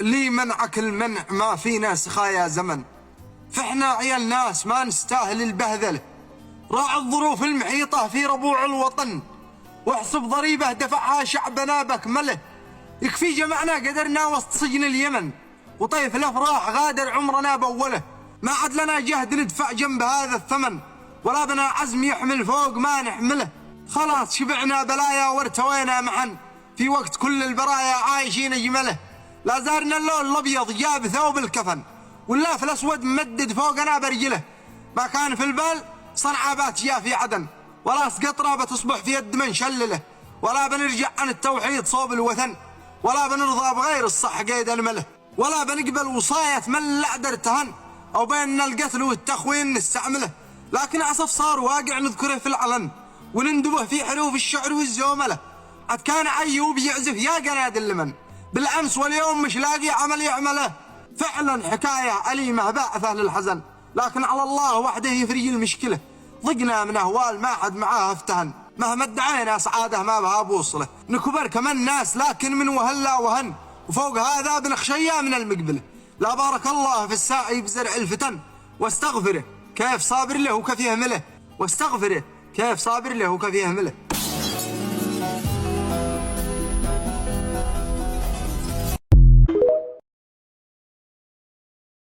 لي منعك المنع ما فينا سخايا زمن، فاحنا عيال ناس ما نستاهل البهذله. راعي الظروف المحيطة في ربوع الوطن، واحسب ضريبة دفعها شعبنا بأكمله. يكفي جمعنا قدرنا وسط سجن اليمن، وطيف الأفراح غادر عمرنا بأوله. ما عاد لنا جهد ندفع جنب هذا الثمن، ولا بنا عزم يحمل فوق ما نحمله. خلاص شبعنا بلايا وارتوينا معا، في وقت كل البرايا عايشين أجمله. لا زارنا اللون الأبيض جاب ثوب الكفن، واللاف الأسود ممدد فوقنا برجله. ما كان في البال صنعابات جاء في عدن، ولا سقطرة بتصبح في يد من شلله. ولا بنرجع عن التوحيد صوب الوثن، ولا بنرضى بغير الصح قيد المله. ولا بنقبل وصاية من الأعدر تهن، أو بيننا القتل والتخوين نستعمله. لكن عصف صار واقع نذكره في العلن، ونندبه في حروف الشعر والزومله. عد كان عيوب يعزف يا قناد اللمن، بالأمس واليوم مش لاقي عمل يعمله. فعلا حكاية أليمة باعثة للحزن، لكن على الله وحده يفرج المشكلة. ضقنا من أهوال ما حد معاها افتهن، مهما ادعينا سعادة ما بها بوصله. نكبر كمان ناس لكن من وهلا وهن، وفوق هذا بنخشيا من المقبلة. لا بارك الله في الساعي بزرع الفتن، واستغفره كيف صابر له وكيف يهمله. واستغفره كيف صابر له وكيف يهمله.